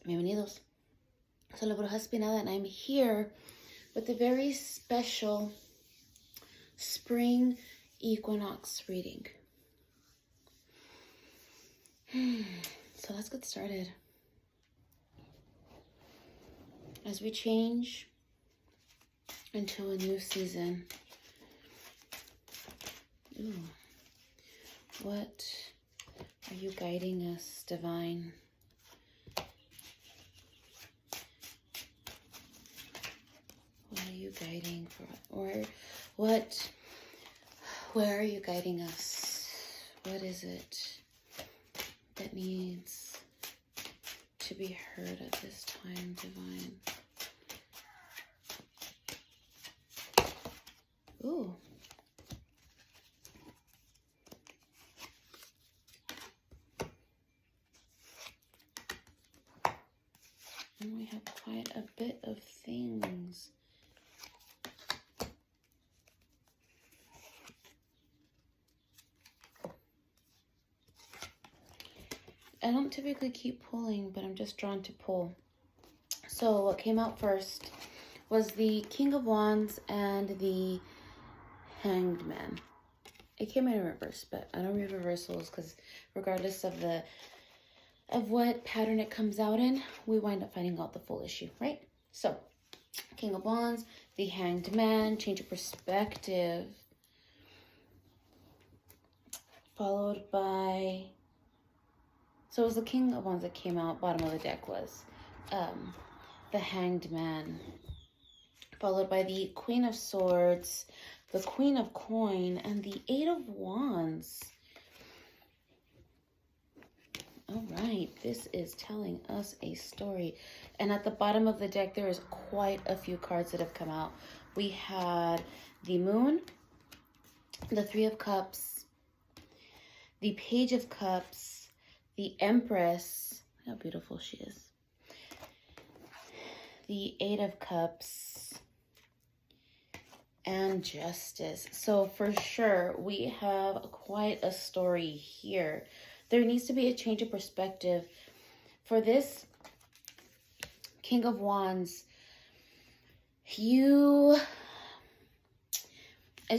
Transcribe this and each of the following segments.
Bienvenidos. Soy la Bruja Espinada, and I'm here with a very special spring equinox reading. So let's get started. As we change into a new season, what are you guiding us, Divine? What are you guiding for? Or where are you guiding us? What is it that needs to be heard at this time, Divine? Ooh. And we have quite a bit of things. I don't typically keep pulling, but I'm just drawn to pull. So what came out first was the King of Wands and the Hanged Man. It came in reverse, but I don't read reversals because regardless of what pattern it comes out in, we wind up finding out the full issue, right? So, King of Wands, the Hanged Man, change of perspective, followed by, so it was the King of Wands that came out, bottom of the deck was the Hanged Man, followed by the Queen of Swords, the Queen of Coin, and the Eight of Wands. All right, this is telling us a story. And at the bottom of the deck, there is quite a few cards that have come out. We had the Moon, the Three of Cups, the Page of Cups, the Empress. How beautiful she is. The Eight of Cups, and Justice. So for sure, we have quite a story here. There needs to be a change of perspective. For this King of Wands, as you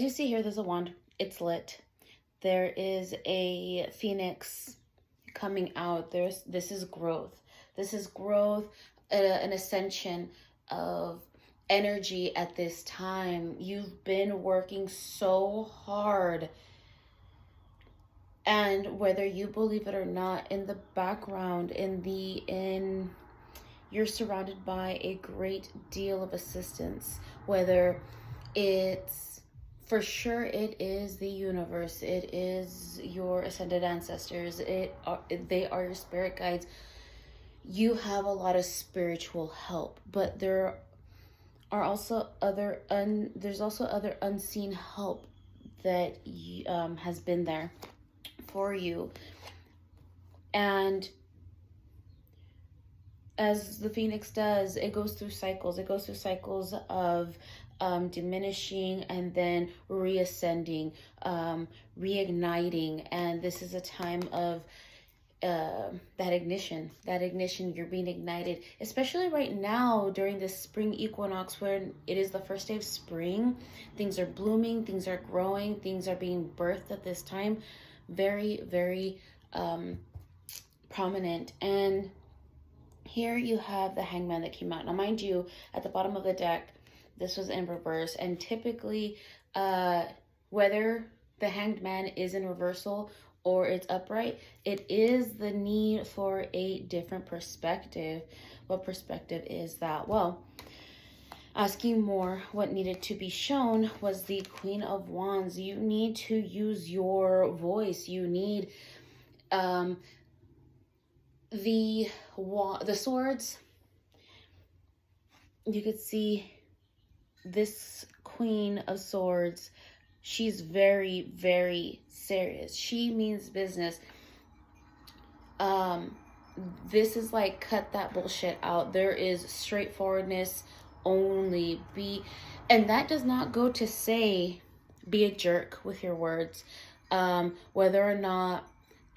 see here, there's a wand. It's lit. There is a phoenix coming out. This is growth. This is growth, an ascension of energy at this time. You've been working so hard. And whether you believe it or not, in the background, you're surrounded by a great deal of assistance. Whether it's, for sure, it is the universe, it is your ascended ancestors, they are your spirit guides. You have a lot of spiritual help, but there are also there's also other unseen help that has been there for you. And as the Phoenix does, it goes through cycles. It goes through cycles of diminishing and then reascending, reigniting. And this is a time of that ignition. You're being ignited, especially right now during this spring equinox, where it is the first day of spring. Things are blooming, things are growing, things are being birthed at this time. Very, very prominent. And here you have the Hangman that came out. Now, mind you, at the bottom of the deck, this was in reverse. And typically, whether the Hanged Man is in reversal or it's upright, it is the need for a different perspective. What perspective is that? Well, asking more, what needed to be shown was the Queen of Wands. You need to use your voice. You need the swords. You could see this Queen of Swords. She's very, very serious. She means business. This is like, cut that bullshit out. There is straightforwardness only. And that does not go to say be a jerk with your words. Whether or not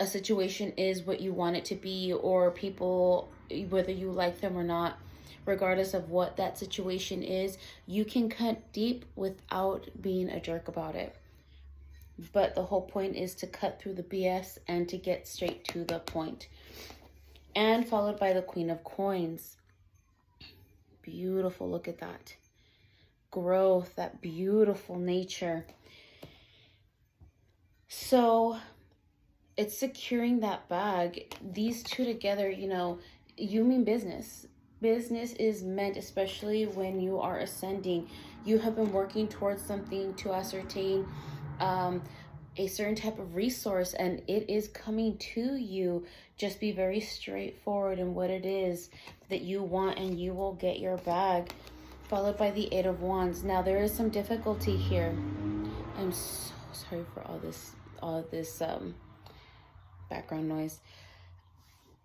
a situation is what you want it to be, or people, whether you like them or not, regardless of what that situation is, you can cut deep without being a jerk about it. But the whole point is to cut through the BS and to get straight to the point. And followed by the Queen of Coins. Beautiful, look at that. Growth, that beautiful nature. So it's securing that bag. These two together, you know, you mean business. Business is meant, especially when you are ascending. You have been working towards something to ascertain a certain type of resource, and it is coming to you. Just be very straightforward in what it is that you want, and you will get your bag. Followed by the Eight of Wands. Now there is some difficulty here. I'm so sorry for all this background noise.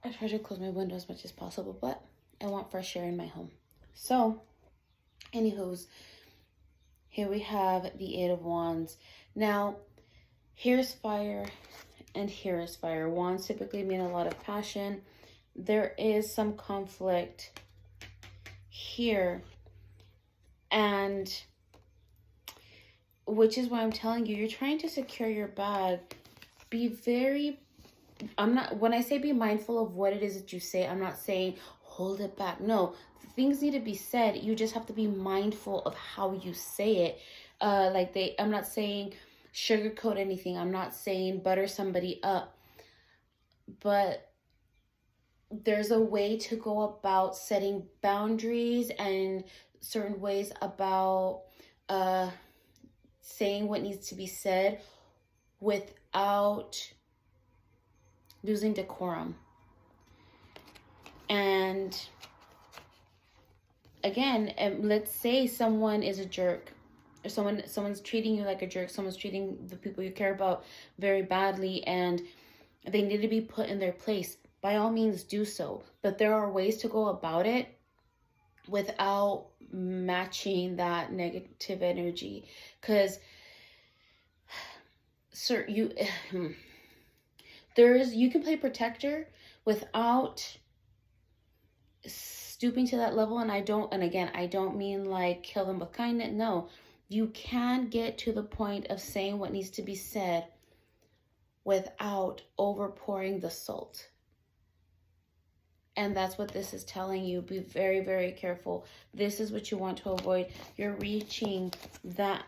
I try to close my window as much as possible, but I want fresh air in my home. So, anywho's, here we have the Eight of Wands. Now, here's fire and here is fire. Wands typically mean a lot of passion. There is some conflict here, and which is why I'm telling you, you're trying to secure your bag. Be very, when I say be mindful of what it is that you say, I'm not saying hold it back. No, things need to be said. You just have to be mindful of how you say it. I'm not saying sugarcoat anything. I'm not saying butter somebody up. But there's a way to go about setting boundaries and certain ways about saying what needs to be said without losing decorum. And again, let's say someone is a jerk, or someone's treating you like a jerk, someone's treating the people you care about very badly, and they need to be put in their place. By all means, do so. But there are ways to go about it without matching that negative energy. Because, sir, you can play protector without stooping to that level. And I don't mean like kill them with kindness. No, you can get to the point of saying what needs to be said without overpouring the salt. And that's what this is telling you. Be very, very careful. This is what you want to avoid. You're reaching that.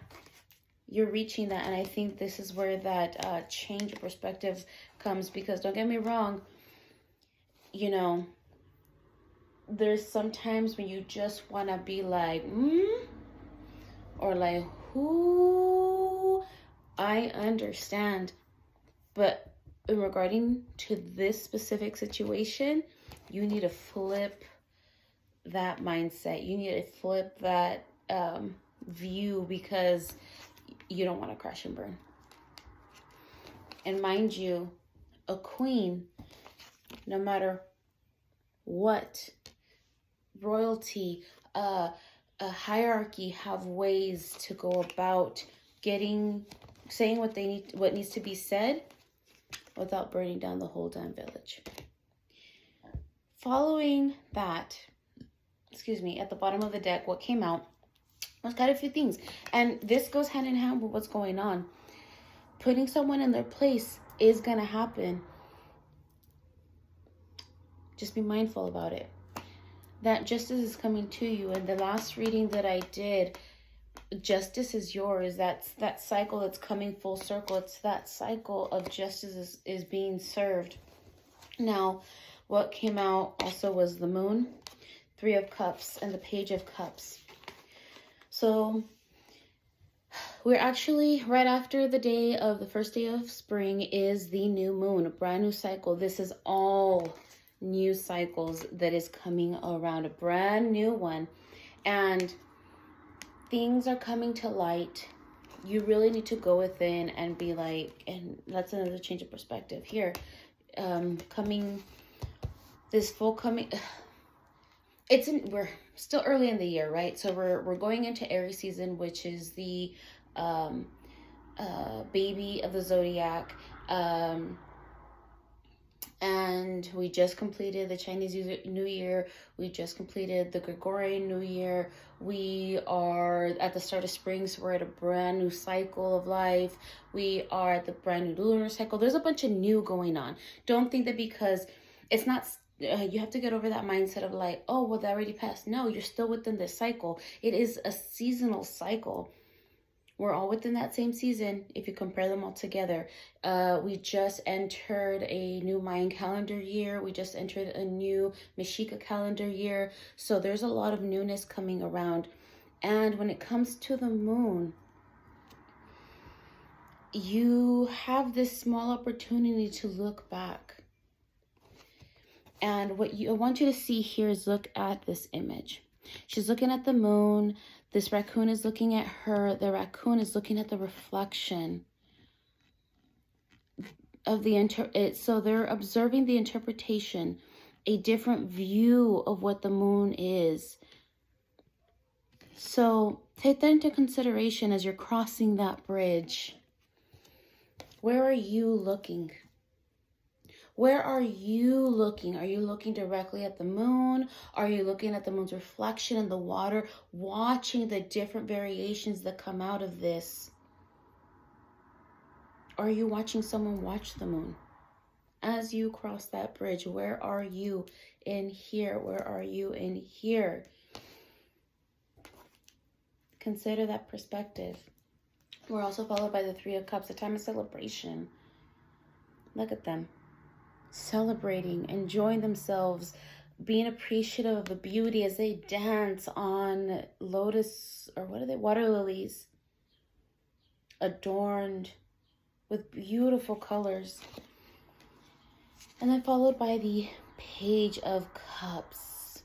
And I think this is where that change of perspective comes. Because don't get me wrong, you know, there's sometimes when you just want to be like, or like, who? I understand. But in regarding to this specific situation, you need to flip that mindset. You need to flip that view, because you don't want to crash and burn. And mind you, a queen, no matter what, royalty, a hierarchy, have ways to go about saying what needs to be said without burning down the whole damn village. Following that, at the bottom of the deck, what came out was quite a few things. And this goes hand in hand with what's going on. Putting someone in their place is going to happen. Just be mindful about it. That justice is coming to you. And the last reading that I did, justice is yours. That's that cycle that's coming full circle. It's that cycle of justice is being served. Now, what came out also was the Moon, Three of Cups, and the Page of Cups. So we're actually right after the first day of spring is the new moon, a brand new cycle. This is all new cycles that is coming around, a brand new one. And things are coming to light. You really need to go within and be like, and that's another change of perspective here. We're still early in the year, right? So we're going into Aries season, which is the baby of the zodiac. And we just completed the Chinese New Year. We just completed the Gregorian New Year. We are at the start of spring, so we're at a brand new cycle of life. We are at the brand new lunar cycle. There's a bunch of new going on. Don't think that because it's not, you have to get over that mindset of like, oh, well, that already passed. No, you're still within this cycle. It is a seasonal cycle. We're all within that same season if you compare them all together. We just entered a new Mayan calendar year. We just entered a new Mexica calendar year. So there's a lot of newness coming around. And when it comes to the moon, you have this small opportunity to look back. And what I want you to see here is look at this image. She's looking at the moon. This raccoon is looking at her. The raccoon is looking at the reflection of the so they're observing the interpretation, a different view of what the moon is. So take that into consideration as you're crossing that bridge. Where are you looking? Where are you looking? Are you looking directly at the moon? Are you looking at the moon's reflection in the water, watching the different variations that come out of this? Are you watching someone watch the moon? As you cross that bridge, where are you in here? Where are you in here? Consider that perspective. We're also followed by the Three of Cups, a time of celebration. Look at them. Celebrating, enjoying themselves, being appreciative of the beauty as they dance on lotus, or what are they? Water lilies, adorned with beautiful colors. And then followed by the Page of Cups.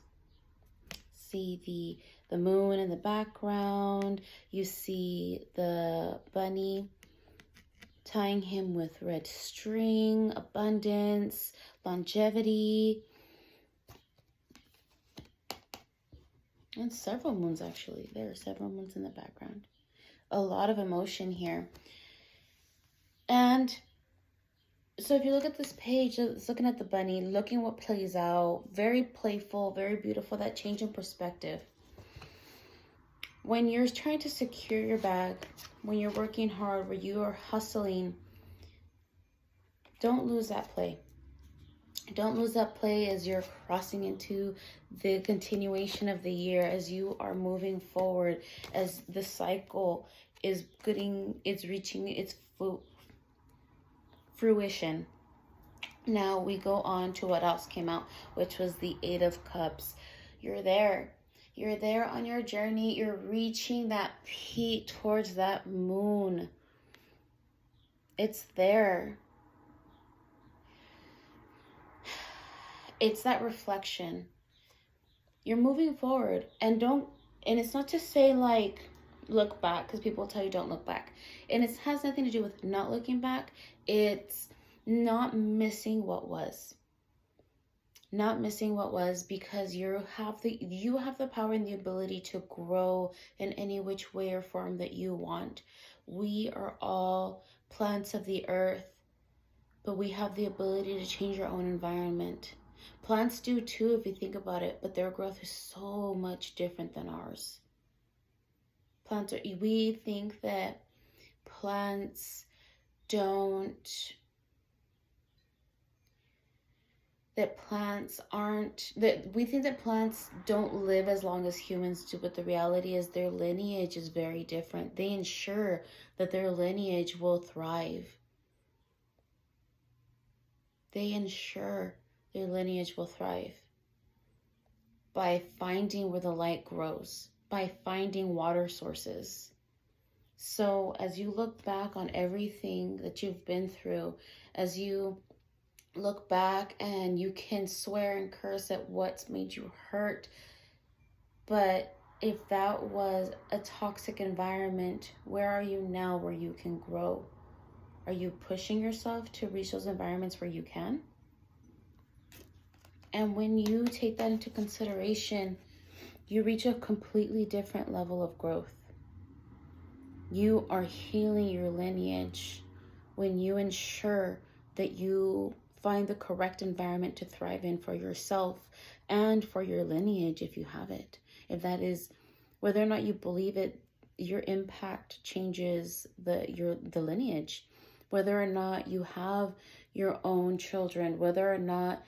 See the moon in the background. You see the bunny tying him with red string, abundance, longevity. And several moons, actually. There are several moons in the background. A lot of emotion here. And so if you look at this page, it's looking at the bunny, looking what plays out. Very playful, very beautiful, that change in perspective. When you're trying to secure your bag, when you're working hard, where you are hustling, don't lose that play. Don't lose that play as you're crossing into the continuation of the year, as you are moving forward, as the cycle is reaching its fruition. Now we go on to what else came out, which was the Eight of Cups. You're there. You're there on your journey. You're reaching that peak towards that moon. It's there. It's that reflection. You're moving forward, and it's not to say like look back, because people tell you don't look back. And it has nothing to do with not looking back. It's not missing what was. Not missing what was, because you have the power and the ability to grow in any which way or form that you want. We are all plants of the earth, but we have the ability to change our own environment. Plants do too, if you think about it, but their growth is so much different than ours. We think that plants we think that plants don't live as long as humans do, but the reality is their lineage is very different. They ensure that their lineage will thrive. They ensure their lineage will thrive by finding where the light grows, by finding water sources. So as you look back on everything that you've been through, as you look back, and you can swear and curse at what's made you hurt, but if that was a toxic environment, where are you now where you can grow? Are you pushing yourself to reach those environments where you can? And when you take that into consideration, you reach a completely different level of growth. You are healing your lineage when you ensure that you find the correct environment to thrive in for yourself and for your lineage if you have it. If that is, whether or not you believe it, your impact changes the lineage. Whether or not you have your own children, whether or not,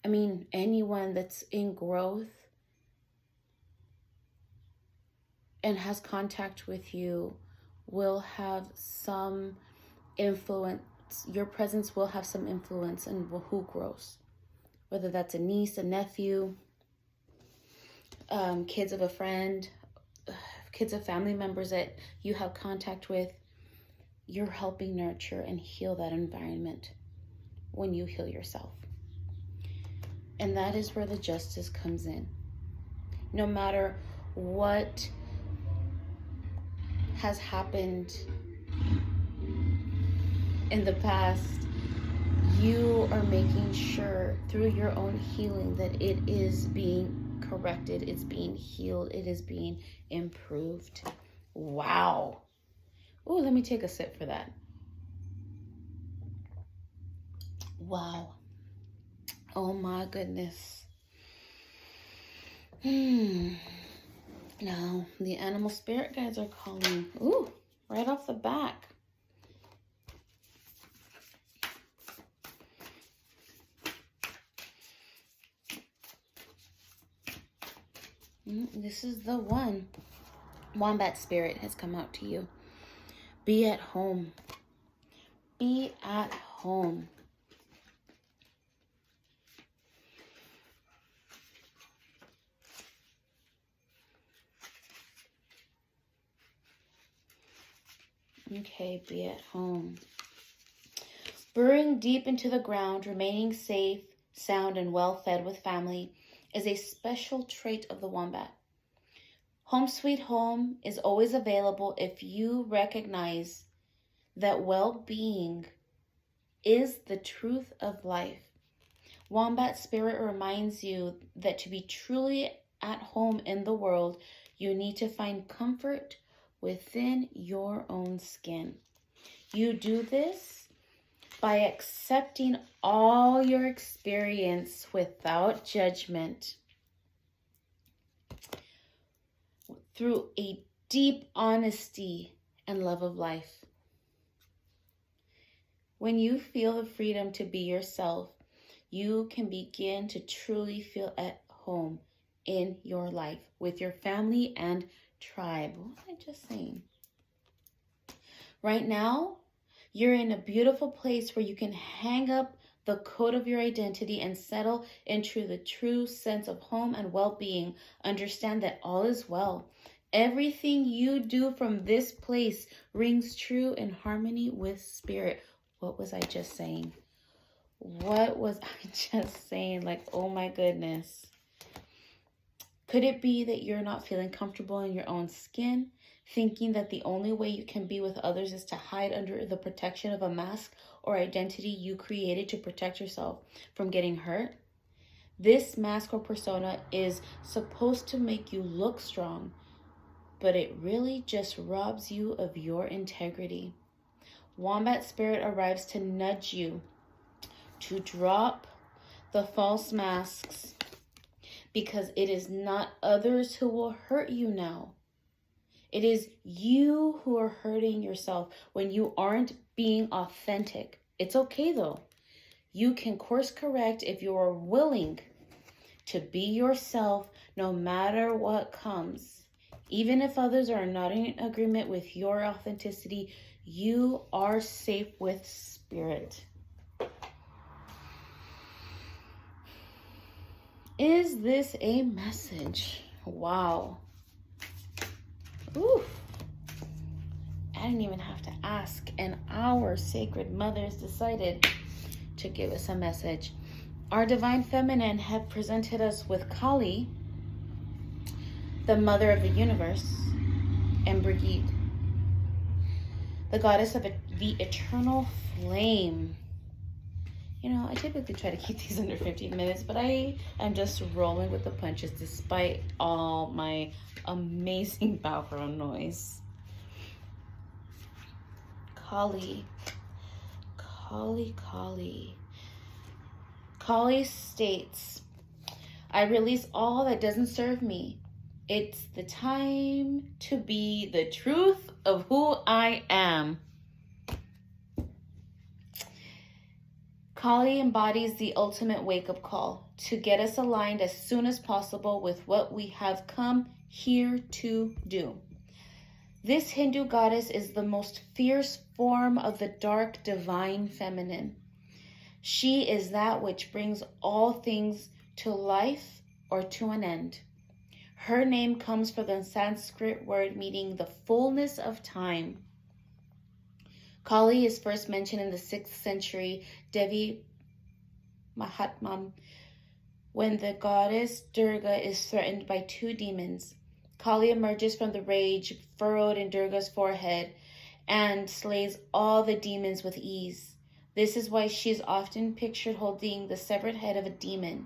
anyone that's in growth and has contact with you will have some influence. Your presence will have some influence in who grows. Whether that's a niece, a nephew, kids of a friend, kids of family members that you have contact with, you're helping nurture and heal that environment when you heal yourself. And that is where the justice comes in. No matter what has happened in the past, you are making sure through your own healing that it is being corrected, it's being healed, it is being improved. Wow. Oh, let me take a sip for that. Wow. Oh my goodness. Now, the animal spirit guides are calling. Ooh, right off the back. This is the one. Wombat spirit has come out to you. Be at home. Be at home. Okay, be at home. Burrowing deep into the ground, remaining safe, sound, and well-fed with family is a special trait of the wombat. Home sweet home is always available if you recognize that well-being is the truth of life. Wombat spirit reminds you that to be truly at home in the world, you need to find comfort within your own skin. You do this by accepting all your experience without judgment through a deep honesty and love of life. When you feel the freedom to be yourself, you can begin to truly feel at home in your life with your family and tribe. What was I just saying? Right now, you're in a beautiful place where you can hang up the coat of your identity and settle into the true sense of home and well-being. Understand that all is well. Everything you do from this place rings true in harmony with spirit. What was I just saying? What was I just saying? Like, oh my goodness. Could it be that you're not feeling comfortable in your own skin, thinking that the only way you can be with others is to hide under the protection of a mask or identity you created to protect yourself from getting hurt? This mask or persona is supposed to make you look strong, but it really just robs you of your integrity. Wombat spirit arrives to nudge you to drop the false masks, because it is not others who will hurt you now. It is you who are hurting yourself when you aren't being authentic. It's okay though. You can course correct if you are willing to be yourself no matter what comes. Even if others are not in agreement with your authenticity, you are safe with spirit. Is this a message? Wow. Oof. I didn't even have to ask, and our sacred mothers decided to give us a message. Our divine feminine have presented us with Kali, the mother of the universe, and Brigitte, the goddess of the eternal flame. You know, I typically try to keep these under 15 minutes, but I am just rolling with the punches despite all my amazing background noise. Kali. Kali, Kali. Kali states, I release all that doesn't serve me. It's the time to be the truth of who I am. Kali embodies the ultimate wake-up call to get us aligned as soon as possible with what we have come here to do. This Hindu goddess is the most fierce form of the dark divine feminine. She is that which brings all things to life or to an end. Her name comes from the Sanskrit word meaning the fullness of time. Kali is first mentioned in the 6th century Devi Mahatmam when the goddess Durga is threatened by 2 demons. Kali emerges from the rage furrowed in Durga's forehead and slays all the demons with ease. This is why she is often pictured holding the severed head of a demon,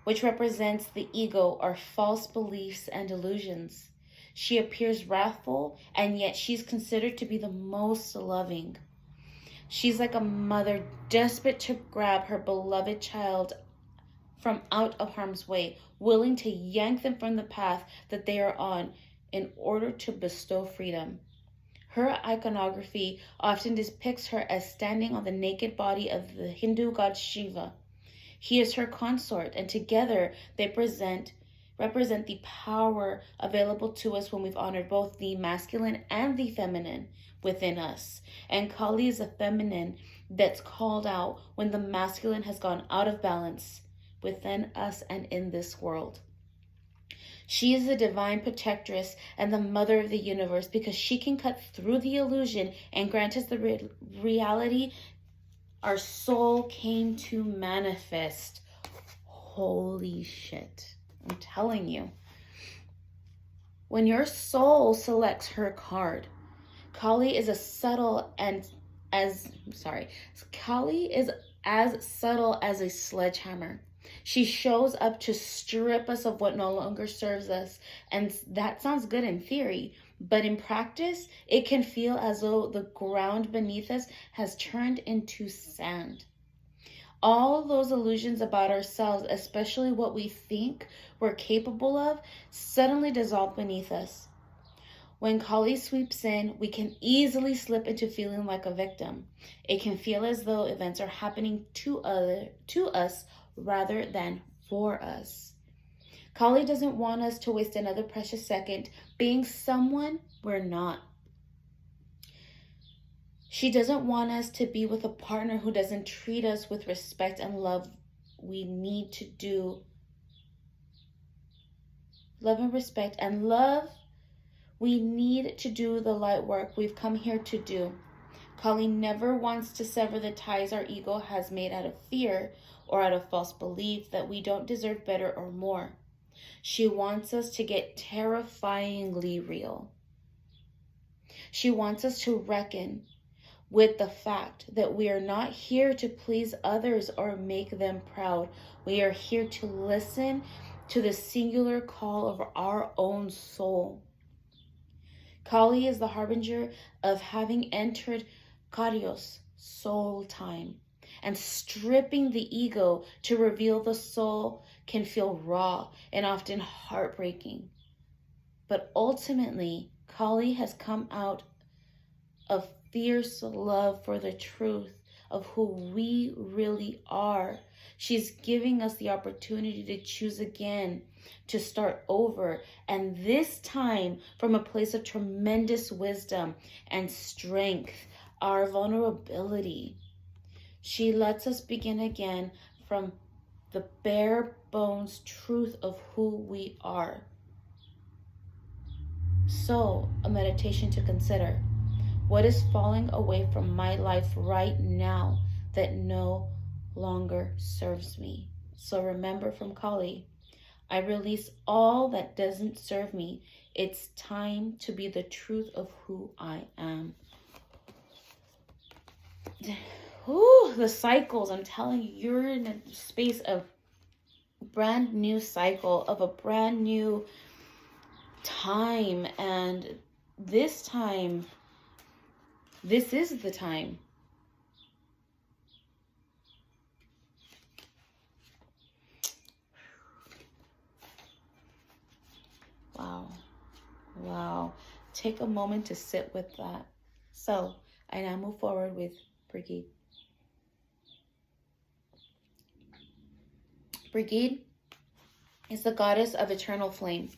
which represents the ego or false beliefs and delusions. She appears wrathful, and yet she's considered to be the most loving. She's like a mother desperate to grab her beloved child from out of harm's way, willing to yank them from the path that they are on in order to bestow freedom. Her iconography often depicts her as standing on the naked body of the Hindu god Shiva. He is her consort, and together they represent the power available to us when we've honored both the masculine and the feminine within us. And Kali is a feminine that's called out when the masculine has gone out of balance within us and in this world. She is the divine protectress and the mother of the universe because she can cut through the illusion and grant us the reality our soul came to manifest. Holy shit. I'm telling you. When your soul selects her card, Kali is as subtle as a sledgehammer. She shows up to strip us of what no longer serves us. And that sounds good in theory, but in practice, it can feel as though the ground beneath us has turned into sand. All those illusions about ourselves, especially what we think we're capable of, suddenly dissolve beneath us. When Kali sweeps in, we can easily slip into feeling like a victim. It can feel as though events are happening to us rather than for us. Kali doesn't want us to waste another precious second being someone we're not. She doesn't want us to be with a partner who doesn't treat us with respect and love. We need to do love and respect and love. We need to do the light work we've come here to do. Kali never wants to sever the ties our ego has made out of fear or out of false belief that we don't deserve better or more. She wants us to get terrifyingly real. She wants us to reckon with the fact that we are not here to please others or make them proud. We are here to listen to the singular call of our own soul. Kali is the harbinger of having entered Karyos, soul time, and stripping the ego to reveal the soul can feel raw and often heartbreaking. But ultimately, Kali has come out of fierce love for the truth of who we really are. She's giving us the opportunity to choose again, to start over, and this time from a place of tremendous wisdom and strength, our vulnerability. She lets us begin again from the bare bones truth of who we are. So, a meditation to consider. What is falling away from my life right now that no longer serves me? So remember from Kali, I release all that doesn't serve me. It's time to be the truth of who I am. Ooh, the cycles, I'm telling you, you're in a space of brand new cycle, of a brand new time. And this time, this is the time. take a moment to sit with that. So I now move forward with Brigitte. Brigitte is the goddess of eternal flame.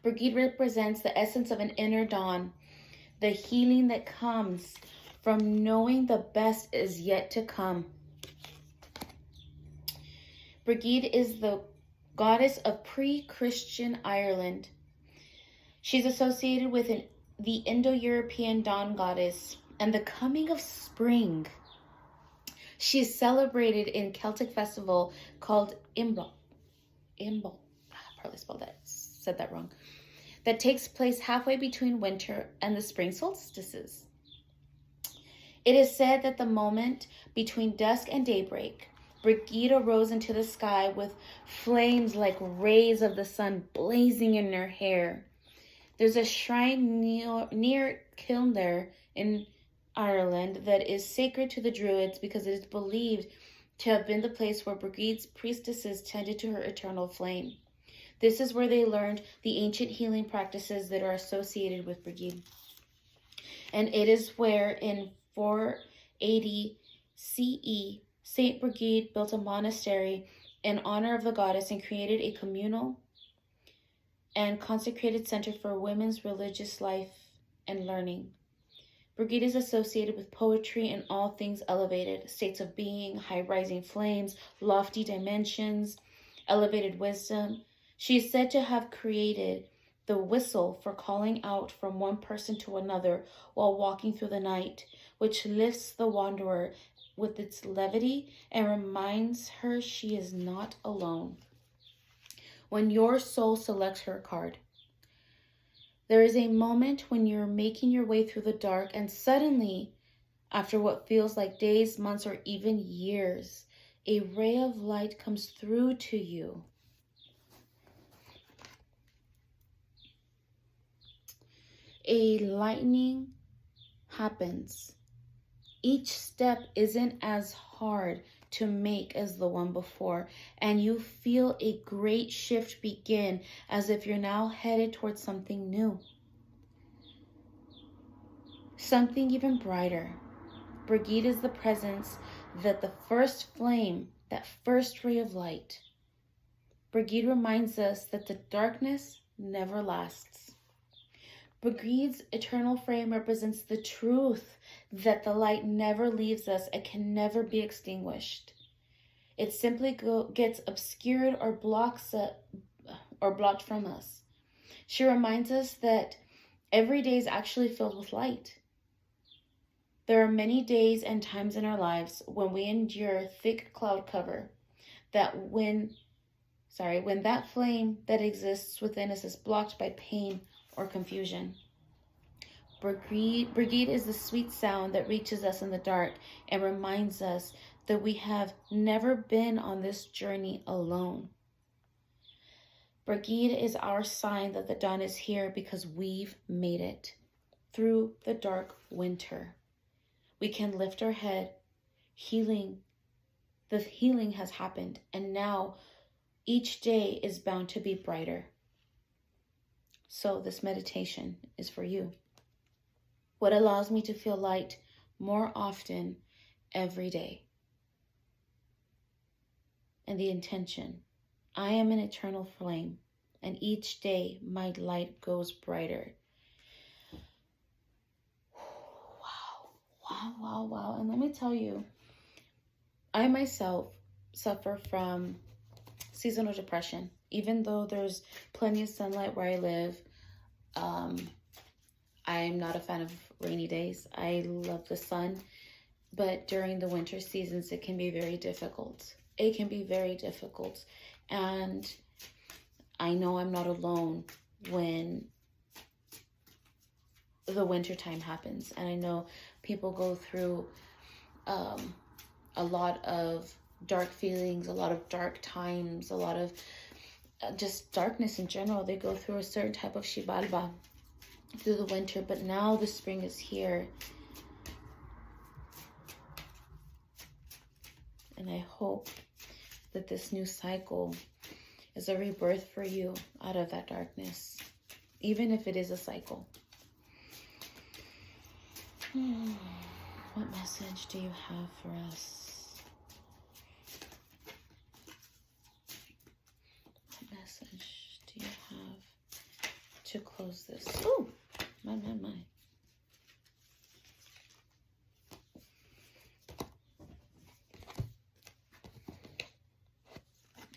Brigitte represents the essence of an inner dawn, the healing that comes from knowing the best is yet to come. Brigitte is the goddess of pre-Christian Ireland. She's associated with the Indo-European dawn goddess and the coming of spring. She is celebrated in Celtic festival called Imbolc. I probably said that wrong. That takes place halfway between winter and the spring solstices. It is said that the moment between dusk and daybreak, Brigitte arose into the sky with flames like rays of the sun blazing in her hair. There's a shrine near Kildare in Ireland that is sacred to the Druids because it is believed to have been the place where Brigitte's priestesses tended to her eternal flame. This is where they learned the ancient healing practices that are associated with Brigitte. And it is where in 480 CE, Saint Brigitte built a monastery in honor of the goddess and created a communal and consecrated center for women's religious life and learning. Brigitte is associated with poetry and all things elevated, states of being, high-rising flames, lofty dimensions, elevated wisdom. She is said to have created the whistle for calling out from one person to another while walking through the night, which lifts the wanderer with its levity and reminds her she is not alone. When your soul selects her card, there is a moment when you're making your way through the dark and suddenly, after what feels like days, months, or even years, a ray of light comes through to you. A lightning happens. Each step isn't as hard to make as the one before, and you feel a great shift begin as if you're now headed towards something new. Something even brighter. Brigitte is the presence that the first flame, that first ray of light. Brigitte reminds us that the darkness never lasts. Brigitte's eternal flame represents the truth that the light never leaves us and can never be extinguished. It simply gets obscured or blocked from us. She reminds us that every day is actually filled with light. There are many days and times in our lives when we endure thick cloud cover, that when that flame that exists within us is blocked by pain or confusion. Brigitte is the sweet sound that reaches us in the dark and reminds us that we have never been on this journey alone. Brigitte is our sign that the dawn is here because we've made it through the dark winter. We can lift our head. The healing has happened, and now each day is bound to be brighter. So this meditation is for you. What allows me to feel light more often every day? And the intention, I am an eternal flame, and each day my light goes brighter. Wow. And let me tell you, I myself suffer from seasonal depression. Even though there's plenty of sunlight where I live, I'm not a fan of rainy days. I love the sun, but during the winter seasons, it can be very difficult. And I know I'm not alone when the winter time happens. And I know people go through a lot of dark feelings, a lot of dark times, a lot of just darkness in general. They go through a certain type of shibalba through the winter, but now the spring is here. And I hope that this new cycle is a rebirth for you out of that darkness, even if it is a cycle. What message do you have for us? What message do you have to close this? Oh, my.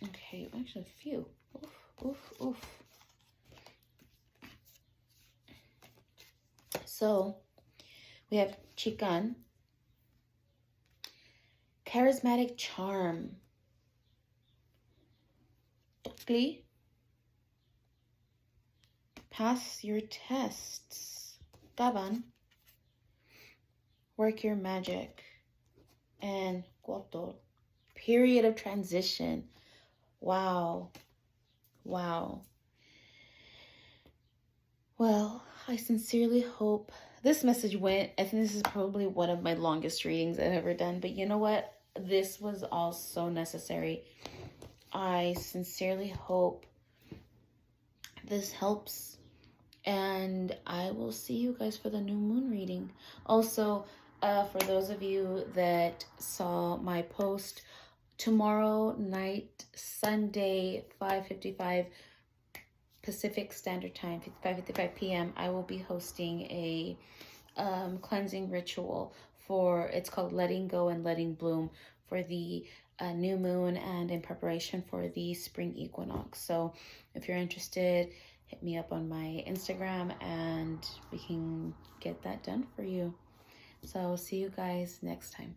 Okay, actually a few. Oof. So, we have Chican, charismatic charm, Tokli, pass your tests, Gaban, work your magic, and Guotol, period of transition. Wow. Well, I sincerely hope this message went. I think this is probably one of my longest readings I've ever done, but you know what? This was all so necessary. I sincerely hope this helps, and I will see you guys for the new moon reading. Also, for those of you that saw my post, tomorrow night, Sunday, 5:55 Pacific Standard Time, 5:55 p.m., I will be hosting a cleansing ritual it's called Letting Go and Letting Bloom, for the new moon and in preparation for the spring equinox. So if you're interested, hit me up on my Instagram and we can get that done for you. So see you guys next time.